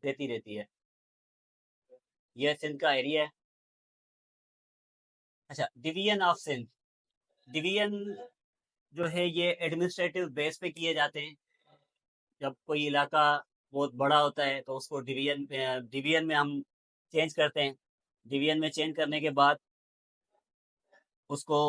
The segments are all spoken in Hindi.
देती रहती है। यह सिंध का एरिया है। अच्छा, डिवीजन ऑफ सिंध। डिवीजन जो है ये एडमिनिस्ट्रेटिव बेस पे किए जाते हैं। जब कोई इलाका बहुत बड़ा होता है तो उसको डिवीजन में हम चेंज करते हैं। डिवीजन में चेंज करने के बाद उसको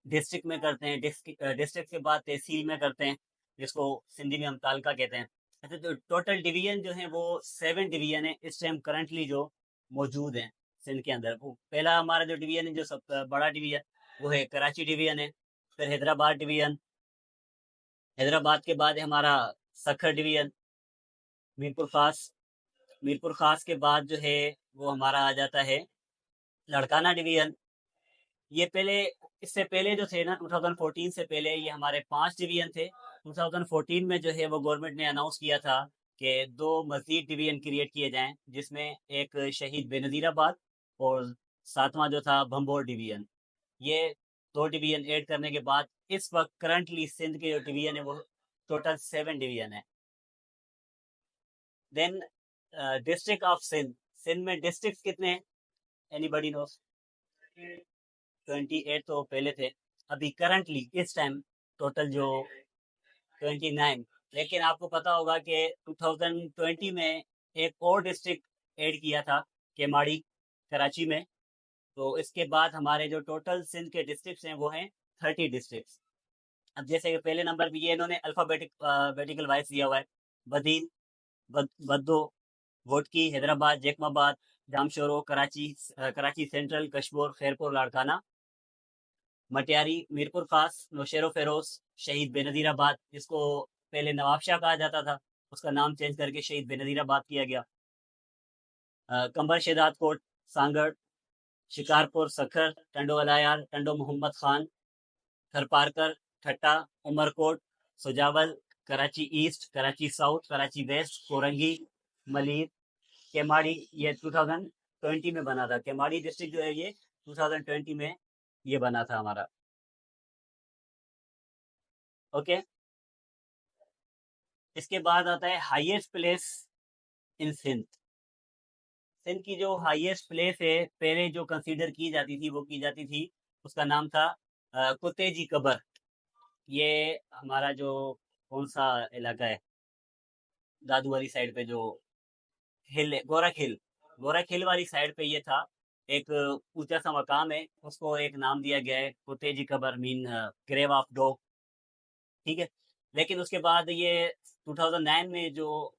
डिस्ट्रिक्ट में करते हैं। डिस्ट्रिक्ट के बाद तहसील में करते हैं, जिसको सिंधी में हम तालका कहते हैं। अच्छा, तो टोटल डिवीजन जो है वो 7 डिवीजन है इस टाइम करंटली जो मौजूद हैं सिंध के अंदर। वो पहला हमारा जो डिवीजन है, जो सब बड़ा डिवीजन, वो है कराची डिवीजन है। फिर हैदराबाद डिवीजन। हैदराबाद के बाद है हमारा सखर डिवीजन, मीरपुर खास। मीरपुर खास के बाद जो है वो हमारा आ जाता है लड़काना डिवीजन। ये पहले, इससे पहले जो थे ना, 2014 से पहले ये हमारे 5 डिवीजन थे। 2014 में जो है वो गवर्नमेंट ने अनाउंस किया था कि 2 मजीद डिवीजन क्रिएट किए जाएं, जिसमें एक शहीद बेनजीराबाद और 7वां जो था भंबोर डिवीजन। ये 2 डिवीजन ऐड करने के बाद इस वक्त करंटली सिंध के जो डिवीजन है वो टोटल 7 डिवीजन है। Then district of Sindh. Sindh में डिस्ट्रिक्ट कितने हैं? Anybody knows? 28 तो पहले थे। अभी करंटली इस टाइम टोटल जो 29। लेकिन आपको पता होगा कि 2020 में एक और डिस्ट्रिक्ट ऐड किया था, केमाड़ी, कराची में। तो इसके बाद हमारे जो टोटल सिंध के डिस्ट्रिक्ट्स हैं वो हैं 30 डिस्ट्रिक्ट्स। अब जैसे कि पहले नंबर पे ये इन्होंने अल्फाबेटिकल वाइज दिया हुआ है। बदीन, बद्दो, वोटकी, हैदराबाद, जैकमाबाद, जामशोरो, कराची, कराची सेंट्रल, कशमोर, खैरपुर, लाड़काना, मटियारी, मीरपुर खास, नौशेरो फेरोज, शहीद बेनजीराबाद, जिसको पहले नवाबशाह कहा जाता था, उसका नाम चेंज करके शहीद बेनजीराबाद किया गया। Kambar Shahdad Kot, Sanghar, Shikarpur, Sukkur, Tando Allahyar, Tando Muhammad Khan, Tharparkar, Thatta, Umerkot, Sujawal, Karachi east, Karachi south, Karachi west, Korangi, Malir, Keamari. ये 2020 में बना था। केमाड़ी डिस्ट्रिक्ट जो है ये 2020 में ये बना था हमारा। ओके। इसके बाद आता है highest place in Sindh. Sindh की जो हाईएस्ट प्लेस है पहले जो कंसीडर की जाती थी वो की जाती थी, उसका नाम था कुत्ते जी कबर। ये हमारा जो कौन सा इलाका है, दादू वाली साइड पे जो हिल है, गोरख हिल। गोरख हिल वाली साइड पे ये था। एक ऊंचा सा मकाम है, उसको एक नाम दिया गया है कुत्ते जी कबर, मीन ग्रेव ऑफ डॉग। ठीक है। लेकिन उसके बाद ये 2009 में जो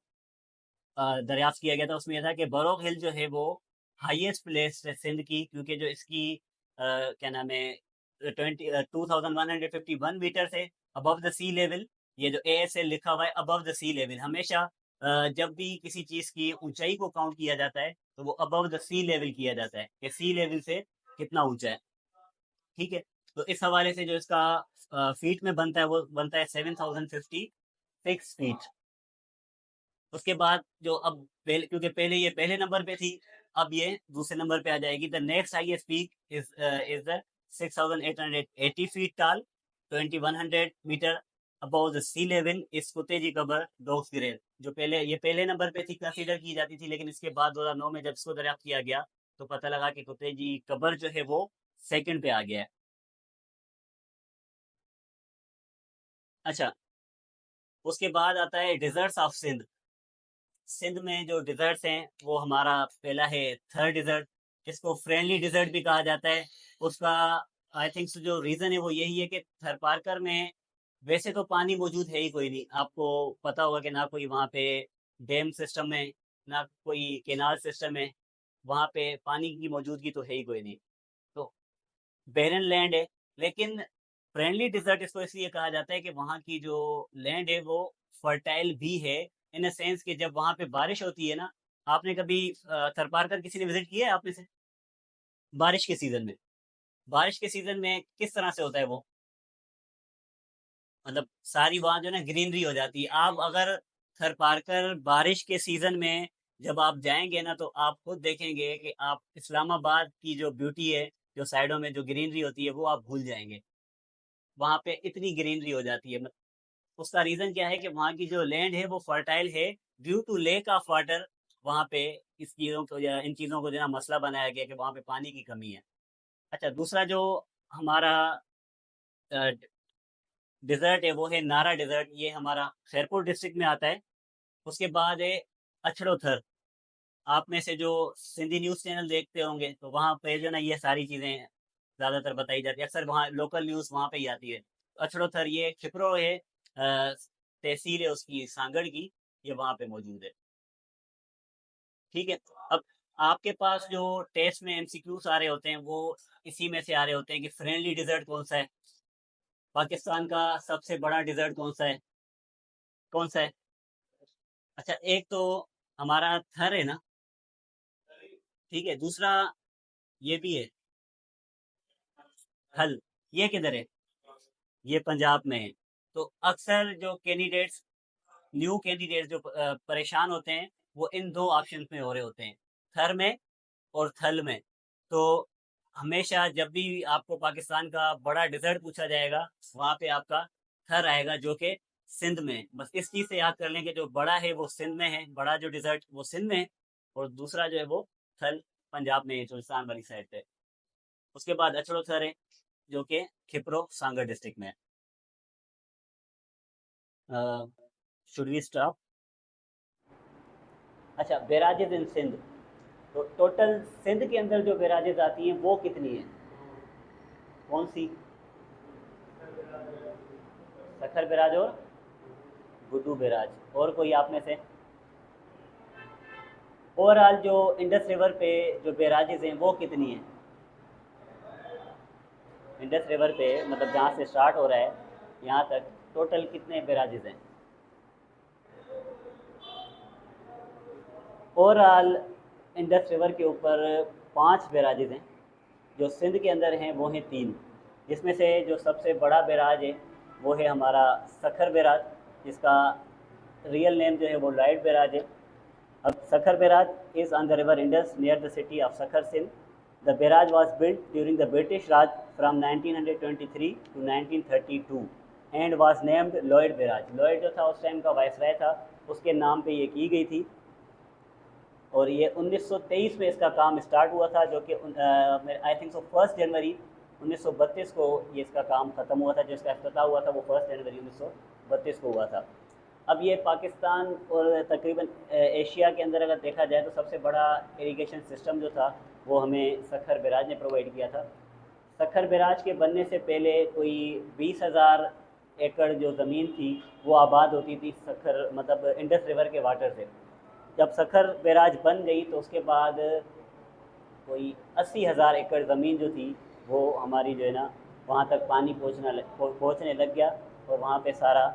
दरियाफ्त किया गया था, उसमें यह था कि बरोक हिल जो है वो हाईएस्ट प्लेस है सिंध की, क्योंकि जो इसकी क्या नाम है, 2151 मीटर से अबव द सी लेवल। ये जो ASL लिखा हुआ है, अबव द सी लेवल, हमेशा जब भी किसी चीज की ऊंचाई को काउंट किया जाता है तो वो अबव द सी लेवल किया जाता है, कि सी लेवल से कितना ऊंचा है। ठीक है। तो इस हवाले से जो इसका फीट में बनता है वो बनता है 7056 फीट। उसके बाद जो अब पहले, क्योंकि पहले ये पहले नंबर पे थी, अब ये दूसरे नंबर पे आ जाएगी। The next highest peak is the 6880 feet tall, 2100 metre above the sea level, इस कुत्ते जी कबर डॉग्स ग्रेव। जो पहले ये पहले नंबर पे थी, कंसीडर की जाती थी, लेकिन इसके बाद 2009 में जब इसको दरियाफ्त किया गया तो पता लगा कि कुत्ते जी कबर जो है वो सेकंड पे आ गया है। अच्छा, उसके बाद आता है डिजर्ट्स ऑफ सिंध। सिंध में जो डिजर्ट्स हैं वो हमारा पहला है थर डिजर्ट, जिसको फ्रेंडली डिजर्ट भी कहा जाता है। उसका आई थिंक जो रीज़न है वो यही है कि थरपारकर में वैसे तो पानी मौजूद है ही कोई नहीं। आपको पता होगा कि ना कोई वहाँ पे डैम सिस्टम है, ना कोई केनाल सिस्टम है। वहाँ पे पानी की मौजूदगी तो है ही कोई नहीं। तो बैरन लैंड है। लेकिन फ्रेंडली डिजर्ट इसको इसलिए कहा जाता है कि वहाँ की जो लैंड है वो फर्टाइल भी है, इन अ सेंस कि जब वहाँ पे बारिश होती है ना। आपने कभी थरपारकर किसी ने विजिट किया है आप में से? बारिश के सीजन में, बारिश के सीजन में किस तरह से होता है वो, मतलब सारी वहाँ जो है ना ग्रीनरी हो जाती है। आप अगर थरपारकर बारिश के सीजन में जब आप जाएंगे ना तो आप खुद देखेंगे कि आप इस्लामाबाद की जो ब्यूटी है, जो साइडों में जो ग्रीनरी होती है, वो आप भूल जाएंगे। वहाँ पे इतनी ग्रीनरी हो जाती है। उसका रीजन क्या है कि वहाँ की जो लैंड है वो फर्टाइल है। Due to lack of water वहाँ पे इस चीज़ों को इन चीज़ों को जो है ना मसला बनाया गया कि वहाँ पे पानी की कमी है। अच्छा, दूसरा जो हमारा डिज़र्ट है वो है नारा डिज़र्ट, ये हमारा खैरपुर डिस्ट्रिक्ट में आता है। उसके बाद है अछड़ोथर। आप में से जो सिंधी न्यूज़ चैनल देखते होंगे तो वहाँ पे जो ना ये सारी चीज़ें ज़्यादातर बताई जाती है, अक्सर वहाँ लोकल न्यूज़ वहाँ पे ही आती है। अछड़ोथर ये खिपरो है, तहसील है उसकी सांगड़ की, ये वहाँ पे मौजूद है। ठीक है। अब आपके पास जो टेस्ट में एमसीक्यूज आ रहे होते हैं वो इसी में से आ रहे होते हैं कि फ्रेंडली डिजर्ट कौन सा है, पाकिस्तान का सबसे बड़ा डिजर्ट कौन सा है, कौन सा है। अच्छा, एक तो हमारा थर है ना, ठीक है। दूसरा ये भी है हल, ये किधर है, ये पंजाब में है। तो अक्सर जो कैंडिडेट्स, न्यू कैंडिडेट्स जो परेशान होते हैं वो इन दो ऑप्शन में हो रहे होते हैं, थर में और थल में। तो हमेशा जब भी आपको पाकिस्तान का बड़ा डिजर्ट पूछा जाएगा वहां पे आपका थर आएगा, जो कि सिंध में है। बस इस चीज से याद कर लें कि जो बड़ा है वो सिंध में है, बड़ा जो डिजर्ट वो सिंध में है, और दूसरा जो है वो थल पंजाब में है, चुल्स्तान वाली साइड पे। उसके बाद अचड़ो थर है जो कि खिपरो सांगर डिस्ट्रिक्ट में है। Should we stop? अच्छा, बेराजेज इन सिंध। तो टोटल सिंध के अंदर जो बेराजेज आती हैं वो कितनी है, कौन सी? सखर बैराज और गुड्डू बैराज। और कोई आप में से? ओवरऑल जो इंडस रिवर पे जो बैराजेज हैं वो कितनी हैं, इंडस रिवर पे मतलब जहाँ से स्टार्ट हो रहा है यहाँ तक टोटल कितने बैराजेज हैं? ओवरऑल इंडस रिवर के ऊपर 5 बैराजेज हैं। जो सिंध के अंदर हैं वो हैं 3, जिसमें से जो सबसे बड़ा बैराज है वो है हमारा सखर बैराज, जिसका रियल नेम जो है वो लॉयड बैराज है। अब Sakhar Barrage is on the river Indus near the city of Sakhar, Sindh. The barrage was built during the British Raj from 1923 to 1932 and was named Lloyd Barrage. Lloyd जो था उस टाइम का वायसराय था, उसके नाम पे ये की गई थी। और ये 1923 में इसका काम स्टार्ट हुआ था, जो कि आई थिंक सो 1 जनवरी 1932 को ये इसका काम ख़त्म हुआ था। जो इसका अफ्ताह हुआ था वो 1 जनवरी 1932 को हुआ था। अब ये पाकिस्तान और तकरीबन एशिया के अंदर अगर देखा जाए तो सबसे बड़ा इरिगेशन सिस्टम जो था वो हमें सखर बैराज ने प्रोवाइड किया था। सखर बैराज के बनने से पहले कोई 20,000 एकड़ जो ज़मीन थी वो आबाद होती थी सखर मतलब इंडस रिवर के वाटर से। जब सखर बैराज बन गई तो उसके बाद कोई 80,000 एकड़ ज़मीन जो थी वो हमारी जो है ना वहाँ तक पानी पहुँचने लग गया। और वहाँ पे सारा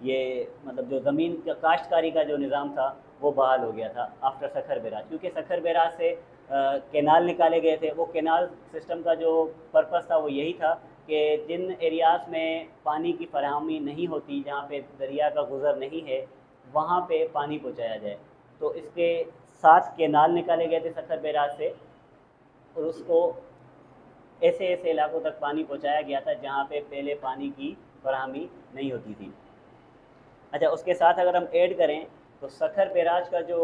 ये मतलब जो ज़मीन का काश्तकारी का जो निज़ाम था वो बहाल हो गया था आफ्टर सखर बैराज, क्योंकि सखर बैराज से कैनाल निकाले गए थे। वो कैनाल सिस्टम का जो पर्पस था वो यही था कि जिन एरियाज़ में पानी की फराहमी नहीं होती, जहाँ पे दरिया का गुज़र नहीं है, वहाँ पे पानी पहुँचाया जाए। तो इसके 7 कैनाल निकाले गए थे सखर बैराज से, और उसको ऐसे ऐसे इलाकों तक पानी पहुँचाया गया था जहाँ पे पहले पानी की फराहमी नहीं होती थी। अच्छा, उसके साथ अगर हम ऐड करें तो सखर बैराज का जो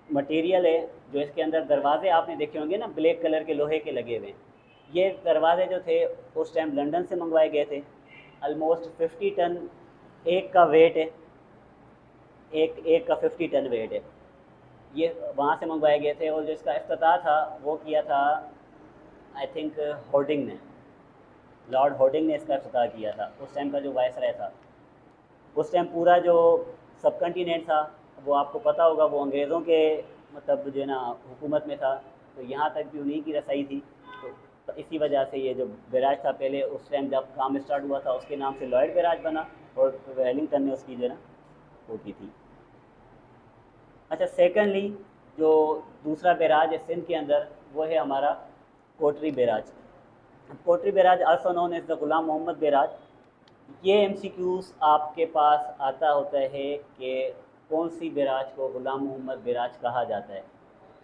मटेरियल है, जो इसके अंदर दरवाजे आपने देखे होंगे ना ब्लैक कलर के लोहे के लगे हुए, ये दरवाजे जो थे उस टाइम लंदन से मंगवाए गए थे। ऑलमोस्ट 50 टन एक का वेट है, एक एक का 50 टन वेट है। ये वहाँ से मंगवाए गए थे, और जो इसका इफ्तिताह था वो किया था आई थिंक होर्डिंग ने, लॉर्ड होर्डिंग ने इसका इफ्तिताह किया था, उस टाइम का जो वायसराय था। उस टाइम पूरा जो सब कंटिनेंट था वो आपको पता होगा वो अंग्रेज़ों के मतलब जो है ना हुकूमत में था, तो यहाँ तक भी उन्हीं की रसाई थी। तो इसी वजह से ये जो बैराज था पहले उस टाइम जब काम स्टार्ट हुआ था उसके नाम से लॉयड बैराज बना, और वेलिंगटन ने उसकी जो है ना वो की थी। अच्छा, सेकेंडली जो दूसरा बैराज है सिंध के अंदर वो है हमारा Kotri barrage. Kotri barrage also known as the Ghulam Muhammad barrage. ये एमसीक्यूज आपके पास आता होता है कि कौन सी बैराज को गुलाम मोहम्मद बैराज कहा जाता है,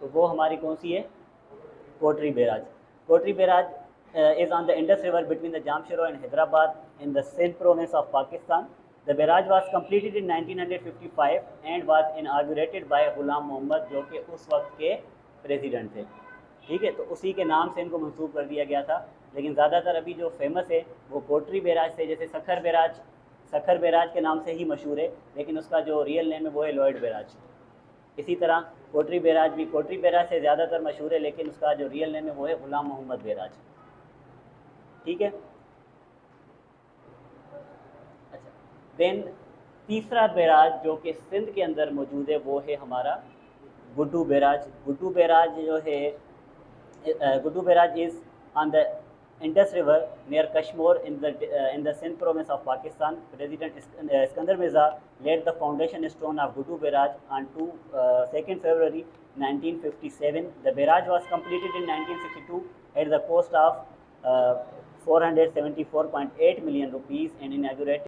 तो वो हमारी कौन सी है, Kotri barrage. Kotri barrage is on the Indus River between the Jamshiro and Hyderabad in the Sindh province of Pakistan. The barrage was completed in 1955 and was inaugurated by Ghulam Muhammad, जो कि उस वक्त के प्रेसिडेंट थे। ठीक है, तो उसी के नाम से इनको मंसूब कर दिया गया था। लेकिन ज़्यादातर अभी जो फेमस है वो कोटरी बैराज से, जैसे सखर बैराज के नाम से ही मशहूर है, लेकिन उसका जो रियल नेम है वो है लॉयड बैराज। इसी तरह कोटरी बैराज भी कोटरी बैराज से ज़्यादातर मशहूर है, लेकिन उसका जो रियल नेम है वो है गुलाम मोहम्मद बैराज। ठीक है, अच्छा, देन तीसरा बैराज जो कि सिंध के अंदर मौजूद है वो है हमारा गुड्डू बैराज। गुड्डू बैराज जो है Guddu barrage is on the Indus River near Kashmir in the Sindh province of Pakistan. President Iskandar Mirza laid the foundation stone of Gudu Barrage on 2nd February 1957. The barrage was completed in 1962 at the cost of 474.8 million rupees and inaugurated